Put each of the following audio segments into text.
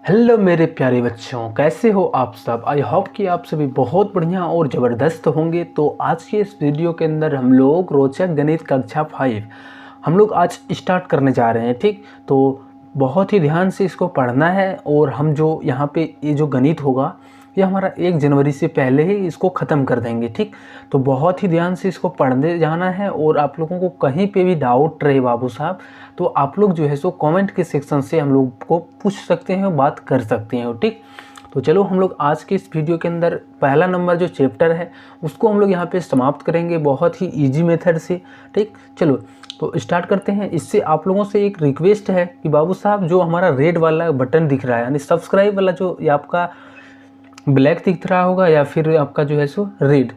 Hello मेरे प्यारे बच्चों, कैसे हो आप सब। आई होप कि आप सभी बहुत बढ़िया और ज़बरदस्त होंगे। तो आज के इस वीडियो के अंदर हम लोग रोचक गणित कक्षा 5 हम लोग आज स्टार्ट करने जा रहे हैं। ठीक, तो बहुत ही ध्यान से इसको पढ़ना है। और हम जो यहाँ पे ये जो गणित होगा ये हमारा 1 जनवरी से पहले ही इसको ख़त्म कर देंगे। ठीक, तो बहुत ही ध्यान से इसको पढ़ने जाना है। और आप लोगों को कहीं पे भी डाउट रहे बाबू साहब, तो आप लोग जो है सो कमेंट के सेक्शन से हम लोग को पूछ सकते हैं, बात कर सकते हैं। ठीक, तो चलो हम लोग आज के इस वीडियो के अंदर पहला नंबर जो चैप्टर है उसको हम लोग यहाँ पे समाप्त करेंगे बहुत ही इजी मेथड से। ठीक, चलो तो स्टार्ट करते हैं। इससे आप लोगों से एक रिक्वेस्ट है कि बाबू साहब जो हमारा रेड वाला बटन दिख रहा है यानी सब्सक्राइब वाला, जो ये आपका ब्लैक दिख रहा होगा या फिर आपका जो है सो रेड,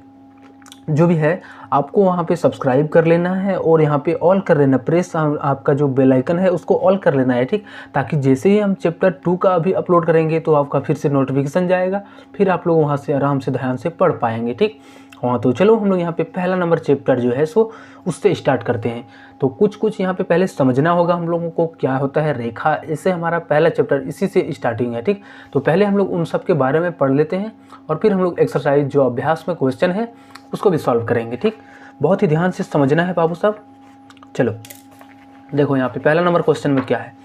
जो भी है आपको वहाँ पे सब्सक्राइब कर लेना है और यहाँ पे ऑल कर लेना, प्रेस आपका जो बेल आइकन है उसको ऑल कर लेना है। ठीक, ताकि जैसे ही हम चैप्टर 2 का अभी अपलोड करेंगे तो आपका फिर से नोटिफिकेशन जाएगा, फिर आप लोग वहाँ से आराम से ध्यान से पढ़ पाएंगे। ठीक, हाँ तो चलो हम लोग यहाँ पे पहला नंबर चैप्टर जो है सो उससे स्टार्ट करते हैं। तो कुछ यहाँ पे पहले समझना होगा हम लोगों को क्या होता है रेखा। ऐसे हमारा पहला चैप्टर इसी से स्टार्टिंग है। ठीक, तो पहले हम लोग उन सब के बारे में पढ़ लेते हैं और फिर हम लोग एक्सरसाइज जो अभ्यास में क्वेश्चन है उसको भी सॉल्व करेंगे। ठीक, बहुत ही ध्यान से समझना है बाबू साहब। चलो देखो यहाँ पे पहला नंबर क्वेश्चन में क्या है,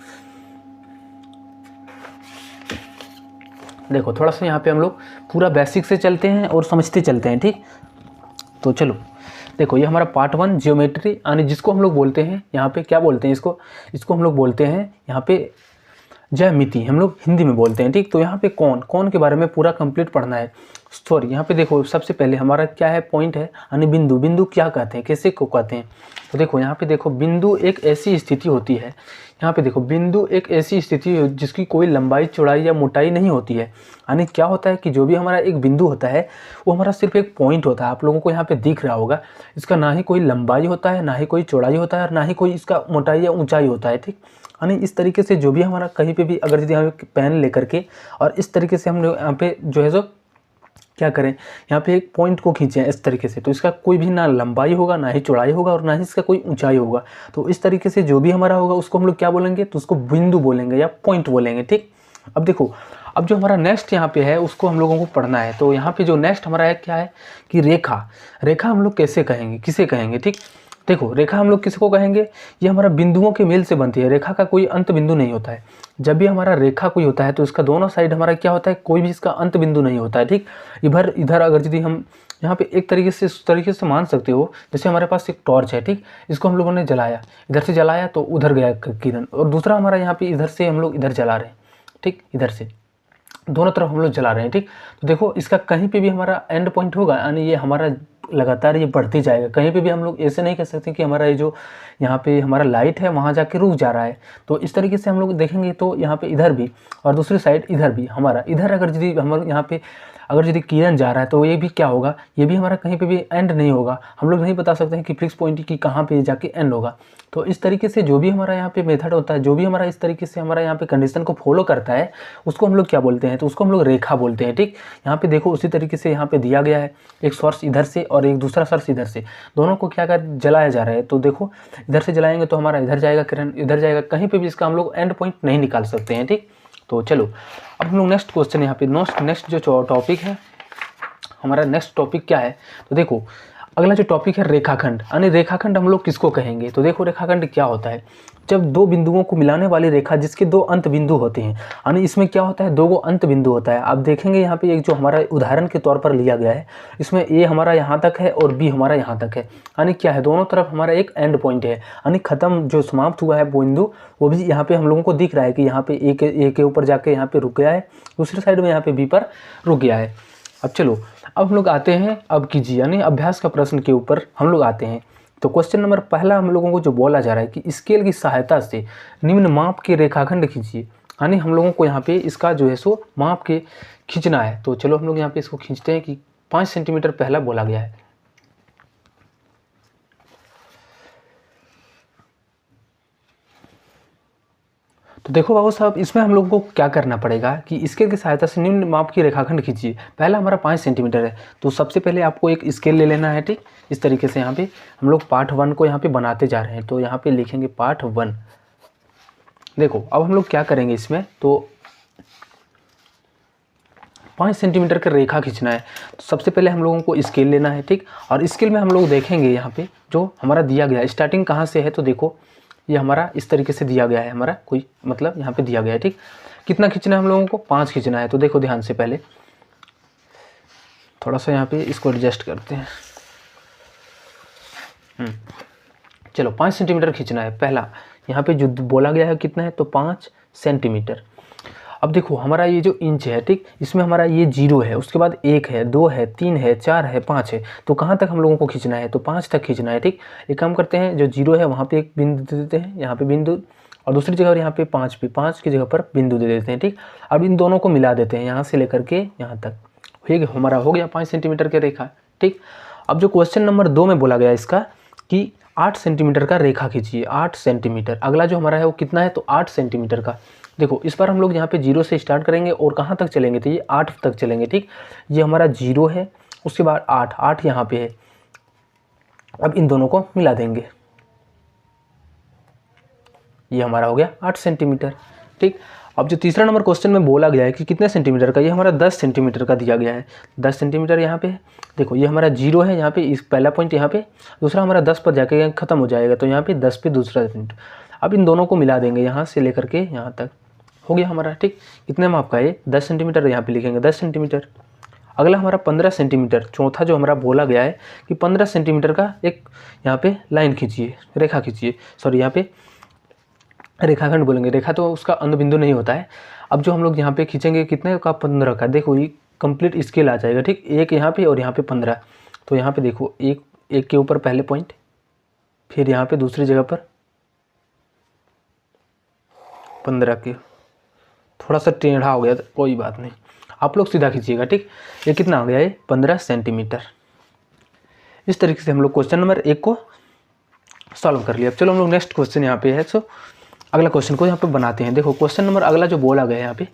देखो थोड़ा सा यहाँ पे हम लोग पूरा बेसिक से चलते हैं और समझते चलते हैं। ठीक, तो चलो देखो ये हमारा पार्ट 1 ज्योमेट्री, यानी जिसको हम लोग बोलते हैं यहाँ पे क्या बोलते हैं इसको हम लोग बोलते हैं यहाँ पे ज्यामिति, हम लोग हिंदी में बोलते हैं। ठीक, तो यहाँ पे कौन के बारे में पूरा कंप्लीट पढ़ना है। सॉरी, यहाँ पे देखो सबसे पहले हमारा क्या है पॉइंट है यानी बिंदु क्या कहते हैं, कैसे को कहते हैं। तो देखो यहाँ पे देखो बिंदु एक ऐसी स्थिति होती है, यहाँ पे देखो बिंदु एक ऐसी स्थिति है जिसकी कोई लंबाई चौड़ाई या मोटाई नहीं होती है। यानी क्या होता है कि जो भी हमारा एक बिंदु होता है वो हमारा सिर्फ एक पॉइंट होता है। आप लोगों को यहाँ पे दिख रहा होगा, इसका ना ही कोई लंबाई होता है, ना ही कोई चौड़ाई होता है और ना ही कोई इसका मोटाई या ऊंचाई होता है। ठीक, यानी इस तरीके से जो भी हमारा कहीं पे भी अगर यदि हम पेन लेकर के और इस तरीके से हम लोग यहाँ पे जो है सो क्या करें, यहाँ पे एक पॉइंट को खींचें इस तरीके से, तो इसका कोई भी ना लंबाई होगा, ना ही चौड़ाई होगा और ना ही इसका कोई ऊंचाई होगा। तो इस तरीके से जो भी हमारा होगा उसको हम लोग क्या बोलेंगे, तो उसको बिंदु बोलेंगे या पॉइंट बोलेंगे। ठीक, अब देखो अब जो हमारा नेक्स्ट यहाँ पे है उसको हम लोगों को पढ़ना है। तो यहाँ पे जो नेक्स्ट हमारा है क्या है कि रेखा हम लोग कैसे कहेंगे, किसे कहेंगे। ठीक, देखो रेखा हम लोग किसको कहेंगे, ये हमारा बिंदुओं के मेल से बनती है। रेखा का कोई अंत बिंदु नहीं होता है। जब भी हमारा रेखा कोई होता है तो इसका दोनों साइड हमारा क्या होता है, कोई भी इसका अंत बिंदु नहीं होता है। ठीक, इधर अगर यदि हम यहाँ पे एक तरीके से इस तरीके से मान सकते हो, जैसे हमारे पास एक टॉर्च है। ठीक, इसको हम लोगों ने जलाया, इधर से जलाया तो उधर गया किरण, और दूसरा हमारा यहाँ पे इधर से हम लोग इधर जला रहे हैं। ठीक, इधर से दोनों तरफ हम लोग जला रहे हैं। ठीक, तो देखो इसका कहीं पे भी हमारा एंड पॉइंट होगा, यानी ये हमारा लगातार ये बढ़ती जाएगा। कहीं पे भी हम लोग ऐसे नहीं कह सकते कि हमारा ये जो यहाँ पे हमारा लाइट है वहाँ जाके रुक जा रहा है। तो इस तरीके से हम लोग देखेंगे तो यहाँ पे इधर भी और दूसरी साइड इधर भी हमारा, इधर अगर यदि हम यहाँ पे अगर यदि किरण जा रहा है तो ये भी क्या होगा, ये भी हमारा कहीं पे भी एंड नहीं होगा। हम लोग नहीं बता सकते हैं कि फिक्स पॉइंट की कहाँ पे जाके एंड होगा। तो इस तरीके से जो भी हमारा यहाँ पे मेथड होता है, जो भी हमारा इस तरीके से हमारा यहाँ पे कंडीशन को फॉलो करता है उसको हम लोग क्या बोलते हैं, तो उसको हम लोग रेखा बोलते हैं। ठीक, यहाँ पे देखो उसी तरीके से यहाँ पे दिया गया है, एक सोर्स इधर से और एक दूसरा सोर्स इधर से, दोनों को क्या कर जलाया जा रहा है। तो देखो इधर से जलाएंगे तो हमारा इधर जाएगा किरण, इधर जाएगा, कहीं पे भी इसका हम लोग एंड पॉइंट नहीं निकाल सकते हैं। ठीक, तो चलो अब हम लोग नेक्स्ट क्वेश्चन यहाँ पे नेक्स्ट जो टॉपिक है हमारा, नेक्स्ट टॉपिक क्या है, तो देखो अगला जो टॉपिक है रेखाखंड। यानी रेखाखंड हम लोग किसको कहेंगे, तो देखो रेखाखंड क्या होता है, जब दो बिंदुओं को मिलाने वाली रेखा जिसके 2 अंत बिंदु होते हैं। यानी इसमें क्या होता है, 2 अंत बिंदु होता है। आप देखेंगे यहाँ पे एक जो हमारा उदाहरण के तौर पर लिया गया है, इसमें ए हमारा यहाँ तक है और बी हमारा यहाँ तक है। यानी क्या है, दोनों तरफ हमारा एक एंड पॉइंट है, यानी खत्म जो समाप्त हुआ है बिंदु वो भी यहाँ पे हम लोगों को दिख रहा है कि यहाँ पे ए के ऊपर जाके यहाँ पे रुक गया है, दूसरी साइड में यहाँ पे बी पर रुक गया है। अब चलो अब हम लोग आते हैं अब कीजिए यानी अभ्यास का प्रश्न के ऊपर हम लोग आते हैं। तो क्वेश्चन नंबर पहला हम लोगों को जो बोला जा रहा है कि स्केल की सहायता से निम्न माप के रेखाखंड खींचिए। यानी हम लोगों को यहाँ पे इसका जो है सो माप के खींचना है। तो चलो हम लोग यहाँ पे इसको खींचते हैं कि 5 सेंटीमीटर पहला बोला गया है। तो देखो बाबू साहब इसमें हम लोग को क्या करना पड़ेगा कि स्केल की सहायता से निम्न माप की रेखाखंड खींचिए। पहला हमारा 5 सेंटीमीटर है, तो सबसे पहले आपको एक स्केल ले लेना है। ठीक, इस तरीके से यहाँ पे हम लोग पार्ट 1 को यहाँ पे बनाते जा रहे हैं। तो यहाँ पे लिखेंगे पार्ट 1। देखो अब हम लोग क्या करेंगे इसमें, तो 5 सेंटीमीटर का रेखा खींचना है। तो सबसे पहले हम लोगों को स्केल लेना है, ठीक। और स्केल में हम लोग देखेंगे यहाँ पे जो हमारा दिया गया है, स्टार्टिंग कहाँ से है, तो देखो ये हमारा इस तरीके से दिया गया है, हमारा कोई मतलब यहाँ पे दिया गया है, ठीक। कितना खींचना है हम लोगों को, 5 खींचना है। तो देखो ध्यान से, पहले थोड़ा सा यहाँ पे इसको एडजस्ट करते हैं। चलो 5 सेंटीमीटर खींचना है पहला, यहाँ पे जो बोला गया है कितना है, तो 5 सेंटीमीटर। अब देखो हमारा ये जो इंच है, ठीक, इसमें हमारा ये 0 है, उसके बाद 1 है, 2 है, 3 है, 4 है, 5 है। तो कहाँ तक हम लोगों को खींचना है, तो 5 तक खींचना है, ठीक। एक काम करते हैं, जो 0 है वहाँ पे एक बिंदु दे देते हैं, यहाँ पे बिंदु, और दूसरी जगह यहाँ पे 5 की जगह पर बिंदु दे देते हैं, ठीक। अब इन दोनों को मिला देते हैं, यहाँ से लेकर के यहाँ तक, ठीक, हमारा हो गया 5 सेंटीमीटर की रेखा, ठीक। अब जो क्वेश्चन नंबर 2 में बोला गया इसका कि 8 सेंटीमीटर का रेखा खींचिए, 8 सेंटीमीटर। अगला जो हमारा है वो कितना है, तो 8 सेंटीमीटर का। देखो इस बार हम लोग यहाँ पे 0 से स्टार्ट करेंगे और कहाँ तक चलेंगे, तो ये 8 तक चलेंगे, ठीक। ये हमारा 0 है, उसके बाद 8 यहाँ पे है। अब इन दोनों को मिला देंगे, ये हमारा हो गया 8 सेंटीमीटर, ठीक। अब जो तीसरा नंबर क्वेश्चन में बोला गया है कि कितने सेंटीमीटर का, ये हमारा 10 सेंटीमीटर का दिया गया है। 10 सेंटीमीटर यहाँ पे है। देखो ये हमारा 0 है यहाँ पे, इस पहला पॉइंट यहाँ पे, दूसरा हमारा 10 पर जाके खत्म हो जाएगा, तो यहाँ पे 10 पे दूसरा पॉइंट। अब इन दोनों को मिला देंगे, यहाँ से लेकर के यहाँ तक हो गया हमारा, ठीक। कितने माप का है, 10 सेंटीमीटर, यहाँ पे लिखेंगे 10 सेंटीमीटर। अगला हमारा 15 सेंटीमीटर, चौथा जो हमारा बोला गया है कि 15 सेंटीमीटर का एक यहाँ पे लाइन खींचिए, रेखा खींचिए, सॉरी यहाँ पे रेखाखंड बोलेंगे, रेखा तो उसका अंत बिंदु नहीं होता है। अब जो हम लोग यहाँ पे खींचेंगे कितने का, 15 का। देखो ये कंप्लीट स्केल आ जाएगा, ठीक। एक यहाँ पे और यहाँ पे 15। तो यहाँ पे देखो एक के ऊपर पहले पॉइंट, फिर यहाँ पे दूसरी जगह पर 15 के, थोड़ा सा टेढ़ा हो गया, कोई बात नहीं, आप लोग सीधा खींचिएगा, ठीक। ये कितना हो गया, ये 15 सेंटीमीटर। इस तरीके से हम लोग क्वेश्चन नंबर 1 को सॉल्व कर लिया। अब चलो हम लोग नेक्स्ट क्वेश्चन यहाँ पे है, सो अगला क्वेश्चन को यहाँ पे बनाते हैं। देखो क्वेश्चन नंबर अगला जो बोला गया है यहाँ पे,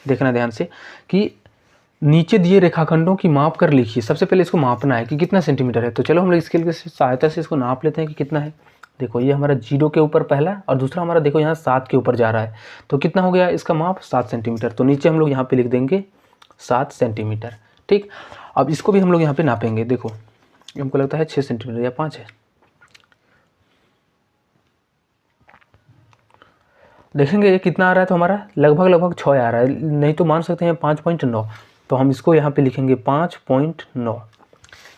देखना ध्यान से कि नीचे दिए रेखाखंडों की माप कर लिखिए। सबसे पहले इसको मापना है कि कितना सेंटीमीटर है। तो चलो हम लोग स्केल की सहायता से इसको नाप लेते हैं कि कितना है। देखो ये हमारा 0 के ऊपर पहला, और दूसरा हमारा देखो यहाँ 7 के ऊपर जा रहा है। तो कितना हो गया इसका माप, 7 सेंटीमीटर। तो नीचे हम लोग यहाँ पे लिख देंगे 7 सेंटीमीटर, ठीक। अब इसको भी हम लोग यहाँ पे नापेंगे। देखो हमको लगता है 6 सेंटीमीटर या 5 है, देखेंगे ये कितना आ रहा है। तो हमारा लगभग 6 आ रहा है, नहीं तो मान सकते हैं 5.9। तो हम इसको यहाँ पे लिखेंगे 5.9।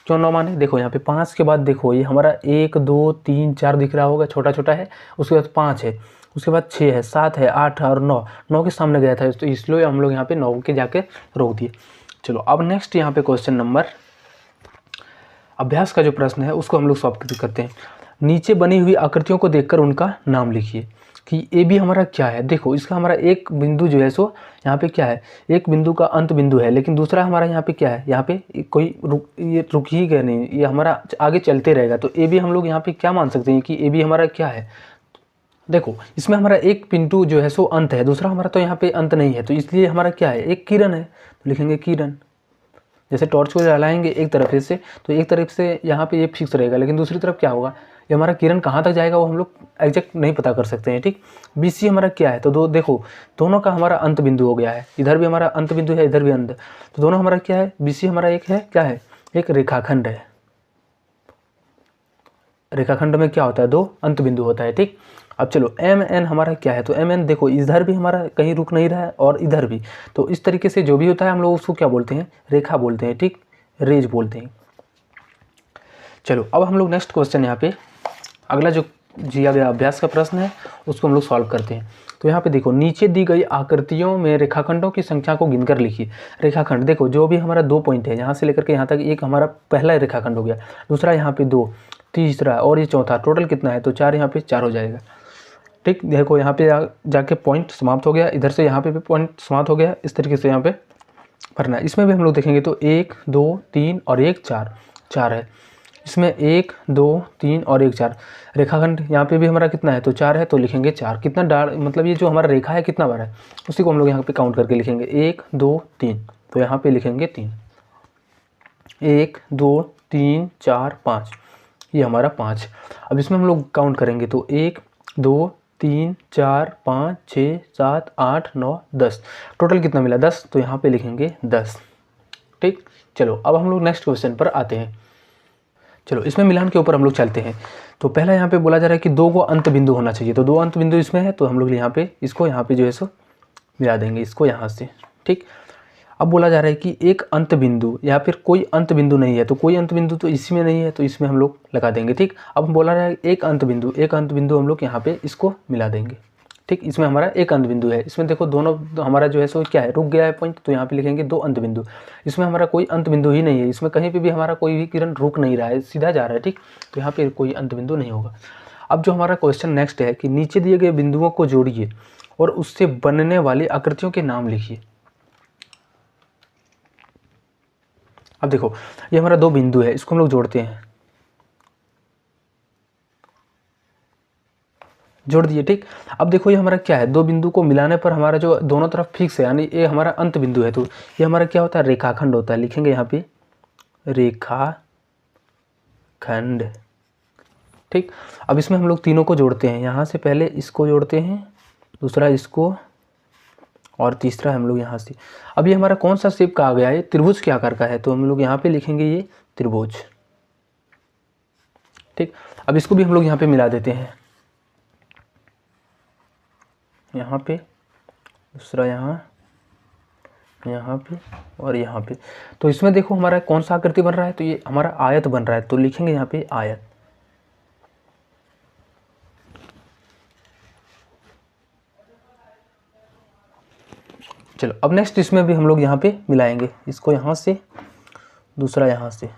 क्यों 9 माने, देखो यहाँ पे 5 के बाद देखो ये हमारा 1 2 3 4 दिख रहा होगा, छोटा छोटा है। उसके बाद 5 है, उसके बाद 6 है, 7 है, 8 और 9 के सामने गया था, तो इसलिए हम लोग यहाँ पे 9 के जाके रोक दिए। चलो अब नेक्स्ट यहाँ पे क्वेश्चन नंबर अभ्यास का जो प्रश्न है उसको हम लोग सॉल्व करते हैं। नीचे बनी हुई आकृतियों को देखकर उनका नाम लिखिए कि ए बी हमारा क्या है। देखो इसका हमारा एक बिंदु जो है सो यहाँ पे क्या है, एक बिंदु का अंत बिंदु है, लेकिन दूसरा हमारा यहाँ पे क्या है, यहाँ पे कोई ये रुक ही गया नहीं, ये हमारा आगे चलते रहेगा। तो ए बी हम लोग यहाँ पे क्या मान सकते हैं कि ए बी हमारा क्या है। देखो इसमें हमारा एक बिंदु जो है सो अंत है, दूसरा हमारा तो यहाँ पे अंत नहीं है, तो इसलिए हमारा क्या है, एक किरण है, तो लिखेंगे किरण। जैसे टॉर्च को जलाएंगे एक तरफ से, तो एक तरफ से यहाँ पे ये फिक्स रहेगा, लेकिन दूसरी तरफ क्या होगा, ये हमारा किरण कहाँ तक जाएगा वो हम लोग एग्जैक्ट नहीं पता कर सकते हैं, ठीक। बी सी हमारा क्या है, तो देखो दोनों का हमारा अंत बिंदु हो गया है, इधर भी हमारा अंत बिंदु है, इधर भी अंत, तो दोनों हमारा क्या है, बी सी हमारा एक है, क्या है, एक रेखाखंड है। रेखाखंड में क्या होता है, 2 अंत बिंदु होता है, ठीक। अब चलो एम एन हमारा क्या है, तो एम एन देखो इधर भी हमारा कहीं रुक नहीं रहा है और इधर भी, तो इस तरीके से जो भी होता है हम लोग उसको क्या बोलते हैं, रेखा बोलते हैं, ठीक, रेज बोलते हैं। चलो अब हम लोग नेक्स्ट क्वेश्चन यहाँ पे अगला जो दिया गया अभ्यास का प्रश्न है उसको हम लोग सॉल्व करते हैं। तो यहाँ पे देखो नीचे दी गई आकृतियों में रेखाखंडों की संख्या को गिनकर लिखिए। रेखाखंड देखो जो भी हमारा 2 पॉइंट है, यहाँ से लेकर के यहाँ तक एक हमारा पहला रेखाखंड हो गया, दूसरा यहाँ पे 2, तीसरा और ये चौथा, टोटल कितना है, तो 4, यहाँ पे 4 हो जाएगा, ठीक। देखो यहाँ पे जाके पॉइंट समाप्त हो गया, इधर से यहाँ पे भी पॉइंट समाप्त हो गया, इस तरीके से यहाँ पे भरना है। इसमें भी हम लोग देखेंगे तो 1 2 3 और 1 4 है, इसमें 1 2 3 और 1 4 रेखाखंड यहाँ पे भी हमारा कितना है, तो 4 है, तो लिखेंगे 4। कितना डाल मतलब ये जो हमारा रेखा है कितना बार है, उसी को हम लोग यहाँ पे काउंट करके लिखेंगे, 1 2 3, तो यहाँ पे लिखेंगे 3, 1 2 3 4 5, ये हमारा 5। अब इसमें हम लोग काउंट करेंगे तो 1 2 3 4 5 6 7 8 9 10, टोटल कितना मिला 10, तो यहाँ पे लिखेंगे 10। ठीक, चलो अब हम लोग नेक्स्ट क्वेश्चन पर आते हैं। चलो इसमें मिलान के ऊपर हम लोग चलते हैं। तो पहला यहाँ पे बोला जा रहा है कि 2 को अंत बिंदु होना चाहिए, तो 2 अंत बिंदु इसमें है, तो हम लोग यहाँ पे इसको यहाँ पे जो है सो मिला देंगे इसको यहाँ से। ठीक, अब बोला जा रहा है कि एक अंत बिंदु या फिर कोई अंत बिंदु नहीं है, तो कोई अंत बिंदु तो इसमें नहीं है, तो इसमें हम लोग लगा देंगे। ठीक, अब बोला रहा है एक अंत बिंदु हम लोग यहाँ पे इसको मिला देंगे। ठीक, इसमें हमारा एक अंत बिंदु है, इसमें देखो दोनों हमारा जो है सो क्या है, रुक गया है पॉइंट, तो यहाँ पे लिखेंगे 2 अंत बिंदु। इसमें हमारा कोई अंत बिंदु ही नहीं है, इसमें कहीं पे भी हमारा कोई भी किरण रुक नहीं रहा है, सीधा जा रहा है। ठीक, तो यहाँ पे कोई अंत बिंदु नहीं होगा। अब जो हमारा क्वेश्चन नेक्स्ट है कि नीचे दिए गए बिंदुओं को जोड़िए और उससे बनने वाली आकृतियों के नाम लिखिए। अब देखो ये हमारा 2 बिंदु है, इसको हम लोग जोड़ते हैं, जोड़ दिए। ठीक, अब देखो ये हमारा क्या है, 2 बिंदु को मिलाने पर हमारा जो दोनों तरफ फिक्स है, यानी ये हमारा अंत बिंदु है, तो ये हमारा क्या होता है, रेखाखंड होता है। लिखेंगे यहाँ पे रेखाखंड। ठीक, अब इसमें हम लोग तीनों को जोड़ते हैं, यहाँ से पहले इसको जोड़ते हैं, दूसरा इसको, और तीसरा हम लोग यहाँ से। अब ये हमारा कौन सा शेप का आ गया है, त्रिभुज के आकार का है, तो हम लोग यहाँ पे लिखेंगे ये त्रिभुज। ठीक, अब इसको भी हम लोग यहाँ पे मिला देते हैं, यहाँ पे, दूसरा यहाँ, यहाँ पे और यहाँ पे। तो इसमें देखो हमारा कौन सा आकृति बन रहा है, तो ये हमारा आयत बन रहा है, तो लिखेंगे यहाँ पे आयत। चलो अब नेक्स्ट इसमें भी हम लोग यहाँ पे मिलाएंगे, इसको यहाँ से, दूसरा यहाँ से।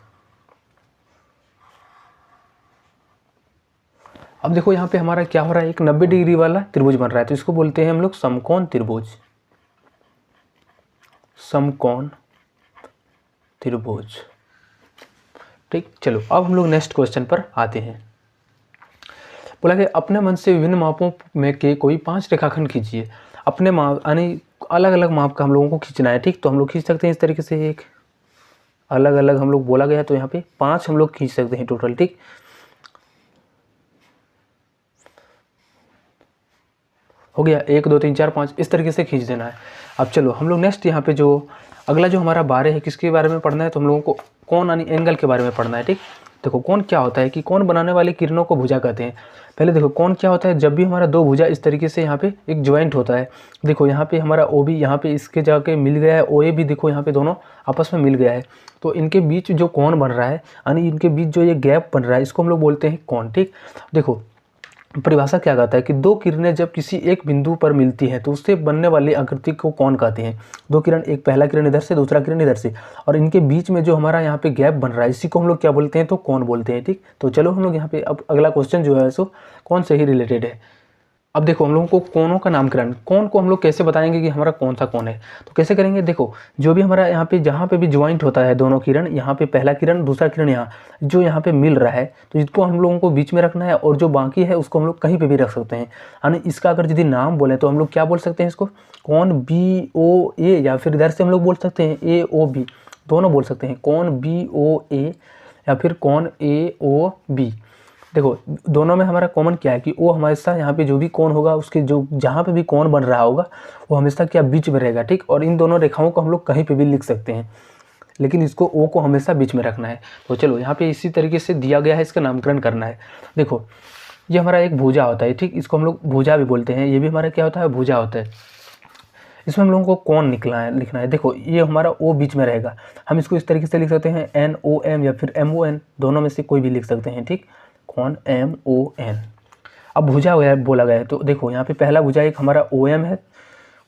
अब देखो यहाँ पे हमारा क्या हो रहा है, एक 90 डिग्री वाला त्रिभुज बन रहा है, तो इसको बोलते हैं हम लोग समकोण त्रिभुज। समकोण त्रिभुज। ठीक, चलो अब हम लोग नेक्स्ट क्वेश्चन पर आते हैं। बोला कि अपने मन से विभिन्न मापों में के कोई 5 रेखाखंड खींचिए। अपने माप यानी अलग अलग माप का हम लोगों को खींचना है। ठीक, तो हम लोग खींच सकते हैं इस तरीके से, एक अलग अलग हम लोग बोला गया, तो यहाँ पे 5 हम लोग खींच सकते हैं टोटल। ठीक, हो गया, 1 2 3 4 5 इस तरीके से खींच देना है। अब चलो हम लोग नेक्स्ट यहाँ पे जो अगला जो हमारा बारे है, किसके बारे में पढ़ना है, तो हम लोगों को कोण यानी एंगल के बारे में पढ़ना है। ठीक, देखो कोण क्या होता है कि कोण बनाने वाली किरणों को भुजा कहते हैं। पहले देखो कोण क्या होता है, जब भी हमारा 2 भुजा इस तरीके से यहाँ पे एक ज्वाइंट होता है, देखो यहाँ पे हमारा ओ बी यहाँ पे इसके जाके मिल गया है, ओ ए भी देखो यहाँ पे दोनों आपस में मिल गया है, तो इनके बीच जो कोण बन रहा है यानी इनके बीच जो ये गैप बन रहा है, इसको हम लोग बोलते हैं कोण। ठीक, देखो परिभाषा क्या कहता है कि 2 किरणें जब किसी एक बिंदु पर मिलती हैं तो उससे बनने वाली आकृति को कोण कहते हैं। 2 किरण, एक पहला किरण इधर से, दूसरा किरण इधर से, और इनके बीच में जो हमारा यहाँ पे गैप बन रहा है, इसी को हम लोग क्या बोलते हैं, तो कोण बोलते हैं। ठीक, तो चलो हम लोग यहाँ पे अब अगला क्वेश्चन जो है सो कोण से ही रिलेटेड है। अब देखो हम लोगों को कोणों का नामकरण, कोण को हम लोग कैसे बताएंगे कि हमारा कौन सा कोण है, तो कैसे करेंगे, देखो जो भी हमारा यहाँ पे जहाँ पे भी ज्वाइंट होता है दोनों किरण, यहाँ पे पहला किरण दूसरा किरण यहाँ जो यहाँ पे मिल रहा है, तो इसको हम लोगों को बीच में रखना है, और जो बाकी है उसको हम लोग कहीं पे भी रख सकते हैं। यानी इसका अगर यदि नाम बोले तो हम लोग क्या बोल सकते हैं, इसको कोण बी ओ ए, या फिर इधर से हम लोग बोल सकते हैं ए ओ बी, दोनों बोल सकते हैं, कोण बी ओ ए या फिर कोण ए ओ बी। देखो दोनों में हमारा कॉमन क्या है कि वो हमेशा यहाँ पे जो भी कोण होगा उसके जो जहाँ पे भी कोण बन रहा होगा वो हमेशा क्या बीच में रहेगा। ठीक, और इन दोनों रेखाओं को हम लोग कहीं पे भी लिख सकते हैं, लेकिन इसको ओ को हमेशा बीच में रखना है। तो चलो यहाँ पे इसी तरीके से दिया गया है, इसका नामकरण करना है। देखो ये हमारा एक भुजा होता है, ठीक, इसको हम लोग भुजा भी बोलते हैं, ये भी हमारा क्या होता है, भुजा होता है। इसमें हम लोगों को कोण लिखना है। देखो ये हमारा ओ बीच में रहेगा, हम इसको इस तरीके से लिख सकते हैं एन ओ एम या फिर एम ओ एन, दोनों में से कोई भी लिख सकते हैं। ठीक, कोण एम ओ एन। अब भुजा बोला गया है, तो देखो यहाँ पे पहला भुजा एक हमारा ओ एम है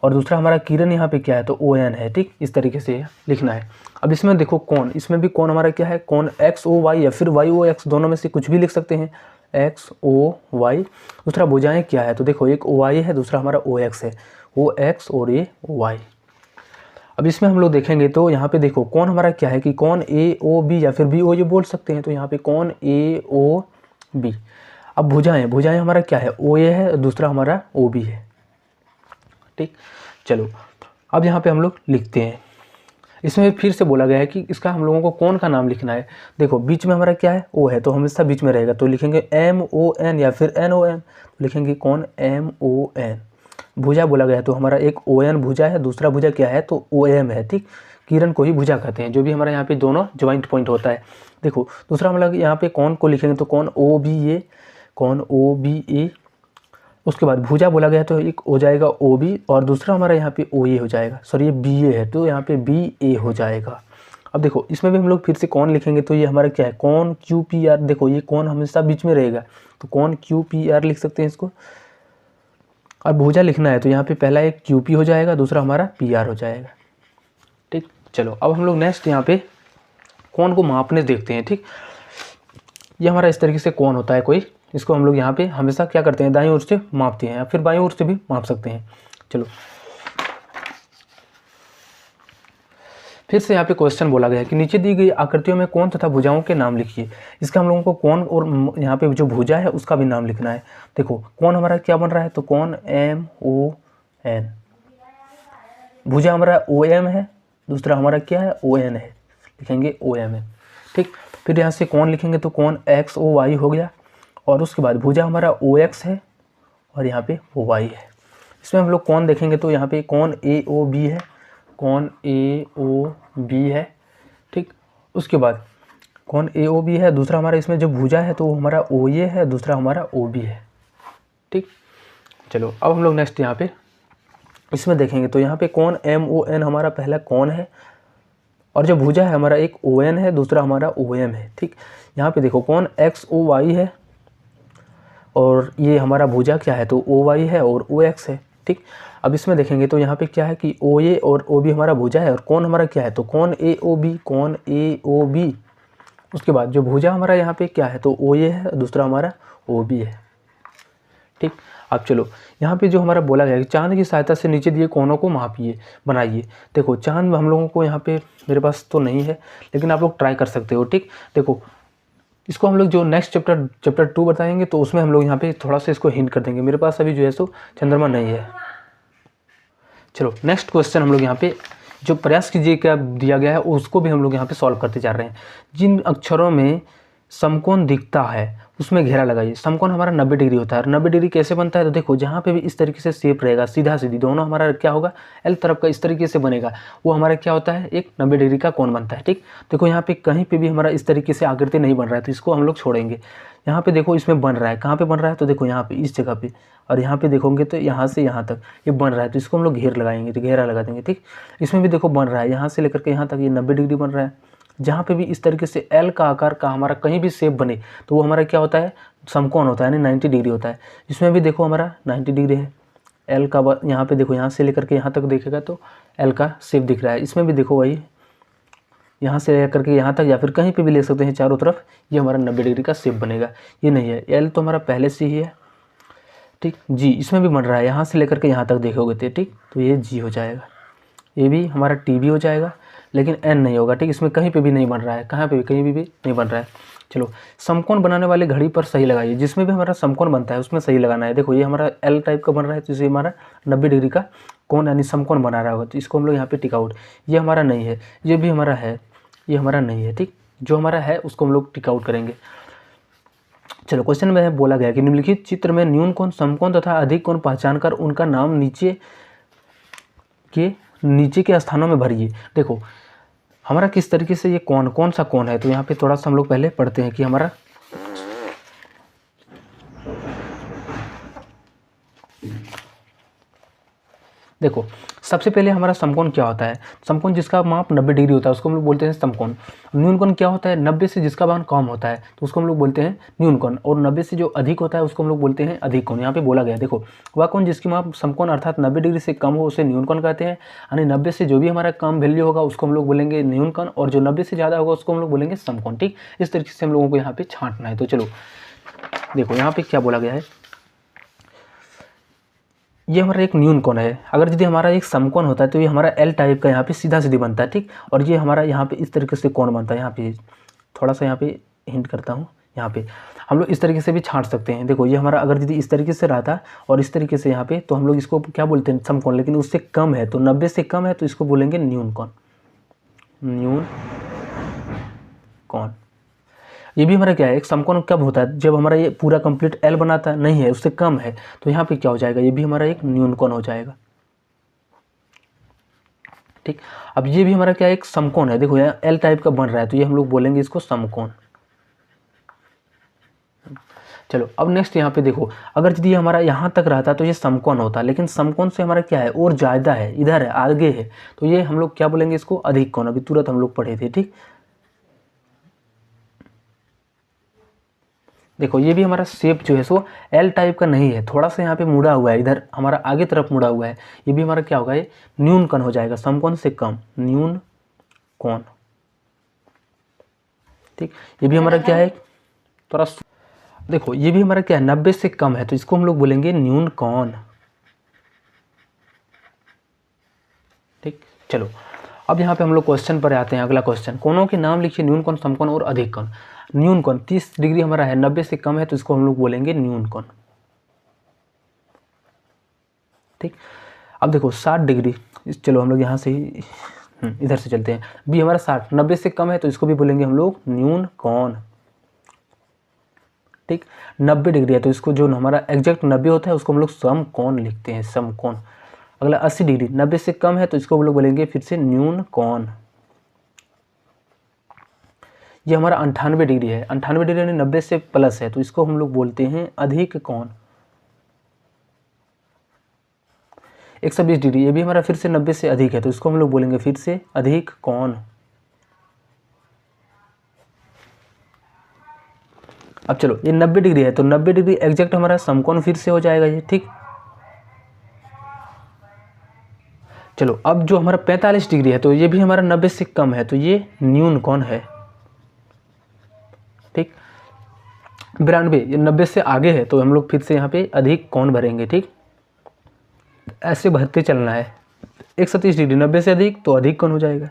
और दूसरा हमारा किरण यहाँ पे क्या है, तो ओ एन है। ठीक, इस तरीके से लिखना है। अब इसमें देखो कोण, इसमें भी कोण हमारा क्या है, कोण एक्स ओ वाई या फिर वाई ओ एक्स, दोनों में से कुछ भी लिख सकते हैं, एक्स ओ वाई। दूसरा भुजाएं क्या है, तो देखो एक ओ वाई है, दूसरा हमारा ओ एक्स है, ओ एक्स और ये वाई। अब इसमें हम लोग देखेंगे तो यहाँ पे देखो कोण हमारा क्या है कि कोण ए ओ बी या फिर बी ओ ये बोल सकते हैं, तो यहाँ पे कोण ए ओ बी। अब भुजाएं हमारा क्या है, ओ ए है, दूसरा हमारा ओ बी है। ठीक, चलो अब यहाँ पे हम लोग लिखते हैं, इसमें फिर से बोला गया है कि इसका हम लोगों को कौन का नाम लिखना है। देखो बीच में हमारा क्या है, ओ है, तो हमेशा बीच में रहेगा, तो लिखेंगे MON या फिर NON, लिखेंगे कौन MON। भुजा बोला गया है तो हमारा एक ON भुजा है, दूसरा भुजा क्या है तो OM है, ठीक। किरण को ही भुजा कहते हैं, जो भी हमारा यहाँ पे दोनों ज्वाइंट पॉइंट होता है। देखो दूसरा हम लोग यहाँ पे कौन को लिखेंगे तो कौन OBA, कौन OBA। उसके बाद भुजा बोला गया तो एक हो जाएगा OB और दूसरा हमारा यहाँ पे OA हो जाएगा, सॉरी ये BA है तो यहाँ पे BA हो जाएगा। अब देखो इसमें भी हम लोग फिर से कौन लिखेंगे तो ये हमारा क्या है कौन QPR। देखो ये कौन हमेशा बीच में रहेगा तो कौन QPR लिख सकते हैं इसको। और भुजा लिखना है तो यहाँ पे पहला एक QP हो जाएगा, दूसरा हमारा PR हो जाएगा, ठीक। चलो अब हम लोग नेक्स्ट यहाँ पे कौन को मापने देखते हैं, ठीक। ये हमारा इस तरीके से कौन होता है कोई, इसको हम लोग यहाँ पे हमेशा क्या करते हैं दाईं ओर से मापते हैं या फिर बाईं ओर से भी माप सकते हैं। चलो फिर से यहाँ पे क्वेश्चन बोला गया है कि नीचे दी गई आकृतियों में कौन तथा भुजाओं के नाम लिखिए। इसका हम लोगों को कौन और यहाँ पे जो भुजा है उसका भी नाम लिखना है। देखो कौन हमारा क्या बन रहा है तो कौन MON, भुजा हमारा OM है, दूसरा हमारा क्या है ON है, लिखेंगे OM, ठीक। फिर यहाँ से कौन लिखेंगे तो कौन XOY हो गया और उसके बाद भुजा हमारा OX है और यहाँ पे OY है। इसमें हम लोग कौन देखेंगे तो यहाँ पे कौन AOB है, कौन AOB है, ठीक। उसके बाद कौन AOB है, दूसरा हमारा इसमें जो भुजा है तो हमारा OA है, दूसरा हमारा OB है, ठीक। चलो अब हम लोग नेक्स्ट यहाँ पे इसमें देखेंगे तो यहाँ पे कौन MON हमारा पहला कौन है और जो भुजा है हमारा एक ON है, दूसरा हमारा OM है, ठीक। यहाँ पे देखो कौन XOY है और ये हमारा भुजा क्या है तो OY है और OX है, ठीक। अब इसमें देखेंगे तो यहाँ पे क्या है कि OA और OB हमारा भुजा है और कौन हमारा क्या है तो कौन AOB, कौन AOB। उसके बाद जो भुजा हमारा यहाँ पे क्या है तो OA है, दूसरा हमारा OB है, ठीक। अब चलो यहाँ पे जो हमारा बोला गया है कि चांद की सहायता से नीचे दिए कोनों को मापिए बनाइए। देखो चांद हम लोगों को यहाँ पे मेरे पास तो नहीं है लेकिन आप लोग ट्राई कर सकते हो, ठीक। देखो इसको हम लोग जो नेक्स्ट चैप्टर 2 बताएंगे तो उसमें हम लोग यहाँ पे थोड़ा सा इसको हिंट कर देंगे। मेरे पास अभी जो है सो चंद्रमा नहीं है। चलो नेक्स्ट क्वेश्चन हम लोग यहाँ पे जो प्रयास कीजिए क्या दिया गया है उसको भी हम लोग यहाँ पे सॉल्व करते जा रहे हैं। जिन अक्षरों में समकोण दिखता है उसमें घेरा लगाइए। समकोण हमारा 90 डिग्री होता है और 90 डिग्री कैसे बनता है तो देखो जहाँ पे भी इस तरीके से शेप रहेगा सीधा सीधी दोनों हमारा क्या होगा L तरफ का इस तरीके से बनेगा, वो हमारा क्या होता है एक 90 डिग्री का कोण बनता है, ठीक। देखो यहाँ पे कहीं पे भी हमारा इस तरीके से आकृति नहीं बन रहा है तो इसको हम लोग छोड़ेंगे। यहाँ पे देखो इसमें बन रहा है, कहाँ पे बन रहा है तो देखो यहाँ पे इस जगह पे, और यहाँ पे देखोगे तो यहाँ से यहाँ तक ये बन रहा है तो इसको हम लोग घेर लगाएंगे, तो घेरा लगा देंगे, ठीक। इसमें भी देखो बन रहा है यहाँ से लेकर के यहाँ तक ये 90 डिग्री बन रहा है। जहाँ पे भी इस तरीके से L का आकार का हमारा कहीं भी शेप बने तो वो हमारा क्या होता है समकोण होता है, यानी 90 डिग्री होता है। इसमें भी देखो हमारा 90 डिग्री है। L का यहाँ पे देखो यहाँ से लेकर के यहाँ तक देखेगा तो L का शेप दिख रहा है। इसमें भी देखो वही यहाँ से लेकर के यहाँ तक या फिर कहीं पे भी ले सकते हैं चारों तरफ, ये हमारा 90 डिग्री का शेप बनेगा। ये नहीं है L तो हमारा पहले से ही है, ठीक। G इसमें भी बन रहा है, यहाँ से लेकर के यहाँ तक देखोगे तो ठीक, तो ये G हो जाएगा। ये भी हमारा T भी हो जाएगा लेकिन N नहीं होगा, ठीक। इसमें कहीं पे भी नहीं बन रहा है, कहाँ पे भी कहीं भी नहीं बन रहा है। चलो समकोण बनाने वाले घड़ी पर सही लगाइए। जिसमें भी हमारा समकोण बनता है उसमें सही लगाना है। देखो ये हमारा L टाइप का बन रहा है तो इसे हमारा 90 डिग्री का कोण यानी समकोण बना रहा होगा तो इसको हम लोग यहाँ पे टिक आउट। ये हमारा नहीं है, ये भी हमारा है, ये हमारा नहीं है, ठीक। जो हमारा है उसको हम लोग टिक आउट करेंगे। चलो क्वेश्चन में बोला गया कि निम्नलिखित चित्र में न्यून कोण समकोण तथा अधिक कोण पहचान कर उनका नाम नीचे के स्थानों में भरिए। देखो हमारा किस तरीके से ये कौन सा कोण है तो यहाँ पे थोड़ा सा हम लोग पहले पढ़ते हैं कि हमारा देखो सबसे पहले हमारा समकोण क्या होता है। समकोण जिसका माप 90 डिग्री होता है उसको हम लोग बोलते हैं समकोण। न्यून कोण क्या होता है 90 से जिसका मान कम होता है तो उसको हम लोग बोलते हैं न्यून कोण, और 90 से जो अधिक होता है उसको हम लोग बोलते हैं अधिक कोण। यहाँ पे बोला गया देखो वह कोण जिसकी माप समकोण अर्थात 90 डिग्री से कम हो उसे न्यून कोण कहते हैं, यानी 90 से जो भी हमारा कम वैल्यू होगा उसको हम लोग बोलेंगे न्यून कोण, और जो 90 से ज़्यादा होगा उसको हम लोग बोलेंगे समकोण, ठीक। इस तरीके से हम लोगों को यहाँ पे छांटना है। तो चलो देखो यहाँ पे क्या बोला गया है, ये हमारा एक न्यून कोण है। अगर यदि हमारा एक समकोण होता है तो ये हमारा L टाइप का यहाँ पे सीधा सीधी बनता है, ठीक। और ये हमारा यहाँ पे इस तरीके से कोण बनता है। यहाँ पे थोड़ा सा यहाँ पे हिंट करता हूँ, यहाँ पे हम लोग इस तरीके से भी छांट सकते हैं। देखो ये हमारा अगर यदि इस तरीके से रहता और इस तरीके से यहाँ पे तो हम लोग इसको क्या बोलते हैं समकोण, लेकिन उससे कम है तो 90 से कम है तो इसको बोलेंगे न्यून कोण, न्यून कौन। ये भी हमारा क्या है, एक समकोण कब होता है, जब हमारा ये पूरा कंप्लीट एल बनाता नहीं है, उससे कम है, तो यहाँ पे क्या हो जाएगा, ये भी हमारा एक न्यून कोण हो जाएगा। ठीक, अब ये भी हमारा क्या है, एक समकोण है। देखो यहाँ एल टाइप का बन रहा है, तो ये हम लोग बोलेंगे इसको समकोण। चलो अब नेक्स्ट यहाँ पे देखो, अगर यदि हमारा यहाँ तक रहता तो ये समकोण होता, लेकिन समकोण से हमारा क्या है, और ज़्यादा है, इधर है, आगे है, तो ये हम लोग क्या बोलेंगे, इसको अधिक कोण। अभी तुरंत हम लोग पढ़े थे। ठीक, देखो ये भी हमारा शेप जो है सो एल टाइप का नहीं है, थोड़ा सा यहाँ पे मुड़ा हुआ है, इधर हमारा आगे तरफ मुड़ा हुआ है। ये भी हमारा क्या होगा, ये न्यून कोण हो जाएगा, समकोण से कम, न्यून कोण। ठीक, ये भी हमारा क्या है, थोड़ा देखो ये भी हमारा क्या है, 90 से कम है, तो इसको हम लोग बोलेंगे न्यून कोण। ठीक, चलो अब यहाँ पे हम लोग क्वेश्चन पर आते हैं। अगला क्वेश्चन, कोणों के नाम लिखिए, न्यून कोण, समकोण और अधिक कोण। न्यून कोण 30 डिग्री हमारा है, 90 से कम है, तो इसको हम लोग बोलेंगे न्यून कोण। ठीक, अब देखो 60 डिग्री, चलो हम लोग यहाँ से इधर से चलते हैं। बी हमारा 60, 90 से कम है, तो इसको भी बोलेंगे हम लोग न्यून कोण। ठीक, 90 डिग्री है, तो इसको जो हमारा एग्जैक्ट 90 होता है उसको हम लोग समकोण लिखते हैं, समकोण। अगला 80 डिग्री, 90 से कम है, तो इसको हम लोग बोलेंगे फिर से न्यून कोण। ये हमारा 98 डिग्री है, 98 डिग्री यानी 90 से प्लस है, तो इसको हम लोग बोलते हैं अधिक कोण। 120 डिग्री, ये भी हमारा फिर से 90 से अधिक है, तो इसको हम लोग बोलेंगे फिर से अधिक कोण। अब चलो ये 90 डिग्री है, तो 90 डिग्री एग्जैक्ट हमारा समकोण फिर से हो जाएगा ये। ठीक, चलो अब जो हमारा 45 डिग्री है, तो ये भी हमारा 90 से कम है, तो ये न्यून कोण है। ठीक, 92, ये 90 से आगे है, तो हम लोग फिर से यहाँ पे अधिक कोण भरेंगे। ठीक, ऐसे भरते चलना है। 130 डिग्री, 90 से अधिक, तो अधिक कोण हो जाएगा।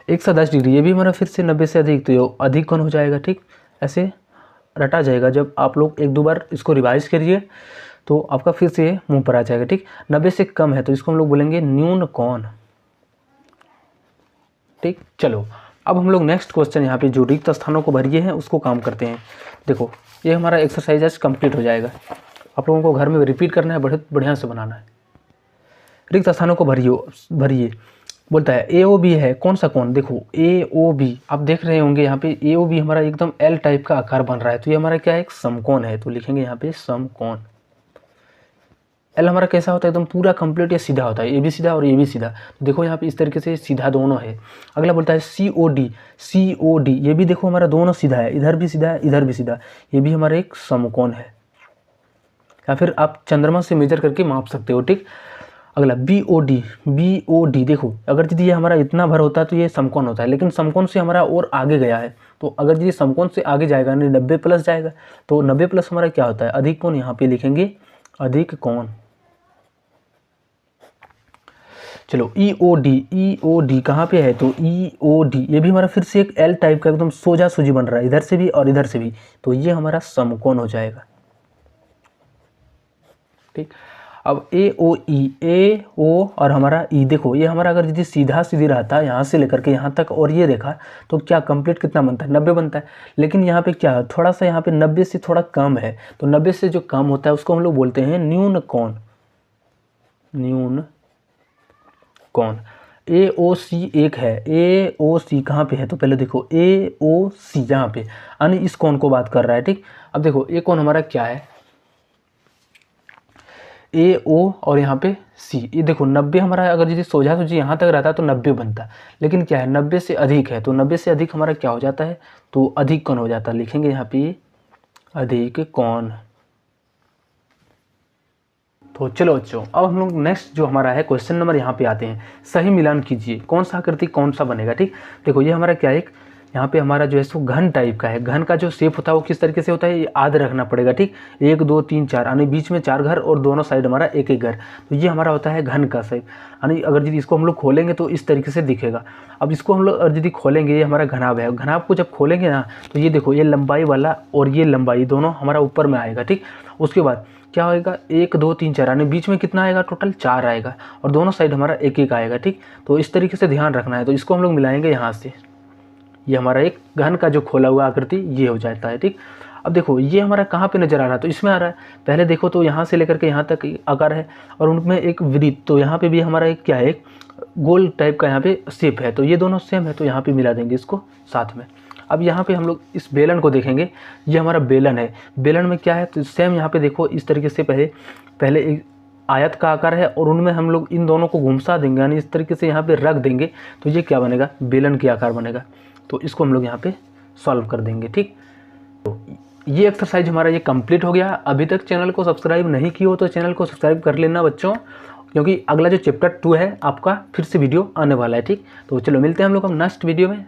110 डिग्री, ये भी हमारा फिर से 90 से अधिक, तो ये अधिक कोण हो जाएगा। ठीक, ऐसे रटा जाएगा। जब आप लोग एक दो बार इसको रिवाइज करिए तो आपका फिर से मुंह पर आ जाएगा। ठीक, 90 से कम है, तो इसको हम लोग बोलेंगे न्यून कोण। ठीक, चलो अब हम लोग नेक्स्ट क्वेश्चन यहाँ पे जो रिक्त स्थानों को भरिए हैं उसको काम करते हैं। देखो ये हमारा एक्सरसाइज आज कंप्लीट हो जाएगा, आप लोगों को घर में रिपीट करना है, बहुत बढ़िया से बनाना है। रिक्त स्थानों को भरिए। बोलता है ए ओ बी है, कौन सा कोण, देखो ए ओ बी, आप देख रहे होंगे यहाँ पे ए ओ बी हमारा एकदम एल टाइप का आकार बन रहा है, तो ये हमारा क्या है, एक समकोण है, तो लिखेंगे यहाँ पे समकोण। एल हमारा कैसा होता है, एकदम पूरा कंप्लीट या सीधा होता है, ये भी सीधा और ये भी सीधा, तो देखो यहाँ पे इस तरीके से सीधा दोनों है। अगला बोलता है सी ओ डी, ये भी देखो हमारा दोनों सीधा है, इधर भी सीधा है, इधर भी सीधा, ये भी हमारा एक समकोण है, या फिर आप चंद्रमा से मेजर करके माप सकते हो। ठीक, अगला बी ओ डी, देखो अगर यदि ये हमारा इतना भर होता है तो ये समकोण होता है, लेकिन समकोण से हमारा और आगे गया है, तो अगर ये समकोण से आगे जाएगा यानी 90 प्लस जाएगा, तो 90 प्लस हमारा क्या होता है, अधिक कोण। यहाँ पे लिखेंगे अधिक कोण। चलो ई ओ डी कहाँ पे है, तो ई ओ डी, ये भी हमारा फिर से एक एल टाइप का एकदम सोजा सूजी बन रहा है, इधर से भी और इधर से भी, तो ये हमारा समकोण हो जाएगा। ठीक, अब ए ओ और हमारा ई, देखो ये हमारा अगर यदि सीधा सीधी रहता है यहाँ से लेकर के यहाँ तक और ये रेखा, तो क्या कंप्लीट कितना बनता है, 90 बनता है। लेकिन यहाँ पे क्या है, थोड़ा सा यहाँ पे 90 से थोड़ा कम है, तो 90 से जो कम होता है उसको हम लोग बोलते हैं न्यून कोण। न्यून कोण। ए ओ सी एक है, ए ओ सी कहाँ पे है, तो पहले देखो ए ओ सी यहाँ पे, यानी इस कोण को बात कर रहा है। ठीक, अब देखो ये कोण हमारा क्या है, ए ओ और यहाँ पे सी, ये देखो 90 हमारा अगर यदि सोझा सूझी यहाँ तक रहता है तो 90 बनता, लेकिन क्या है 90 से अधिक है, तो 90 से अधिक हमारा क्या हो जाता है, तो अधिक कोण हो जाता है। लिखेंगे यहाँ पे अधिक कोण। तो चलो बच्चों अब हम लोग नेक्स्ट जो हमारा है क्वेश्चन नंबर यहाँ पे आते हैं। सही मिलान कीजिए, कौन सा आकृति कौन सा बनेगा। ठीक, देखो ये हमारा क्या है, यहाँ पे हमारा जो है सो घन टाइप का है। घन का जो शेप होता है वो किस तरीके से होता है, ये आध रखना पड़ेगा। ठीक, 1 2 3 4, यानी बीच में 4 घर और दोनों साइड हमारा एक एक घर, तो ये हमारा होता है घन का शेप। यानी अगर यदि इसको हम लोग खोलेंगे तो इस तरीके से दिखेगा। अब इसको हम लोग यदि खोलेंगे, ये हमारा घनाभ है, घनाभ को जब खोलेंगे ना, तो ये देखो ये लंबाई वाला और ये लंबाई दोनों हमारा ऊपर में आएगा। ठीक, उसके बाद क्या होएगा 1 2 3 4 यानी बीच में कितना आएगा टोटल 4 आएगा और दोनों साइड हमारा 1 1 आएगा। ठीक, तो इस तरीके से ध्यान रखना है। तो इसको हम लोग मिलाएंगे यहाँ से, ये हमारा एक घन का जो खोला हुआ आकृति ये हो जाता है। ठीक, अब देखो ये हमारा कहाँ पे नज़र आ रहा है, तो इसमें आ रहा है। पहले देखो तो यहाँ से लेकर के यहाँ तक आकार है और उनमें एक वृत्त, तो यहाँ पे भी हमारा एक क्या है, एक गोल टाइप का यहाँ पे शेप है। तो ये दोनों सेम है, तो यहाँ पे मिला देंगे इसको साथ में। अब यहाँ पे हम लोग इस बेलन को देखेंगे, ये हमारा बेलन है। बेलन में क्या है, तो सेम यहाँ पे देखो इस तरीके से पहले एक आयत का आकार है और उनमें हम लोग इन दोनों को घुमसा देंगे, यानी इस तरीके से यहाँ पे रख देंगे, तो ये क्या बनेगा, बेलन की आकार बनेगा। तो इसको हम लोग यहाँ पे सॉल्व कर देंगे। ठीक, तो ये एक्सरसाइज हमारा ये कंप्लीट हो गया। अभी तक चैनल को सब्सक्राइब नहीं किया हो तो चैनल को सब्सक्राइब कर लेना बच्चों, क्योंकि अगला जो चैप्टर 2 है आपका फिर से वीडियो आने वाला है। ठीक, तो चलो मिलते हैं हम लोग नेक्स्ट वीडियो में।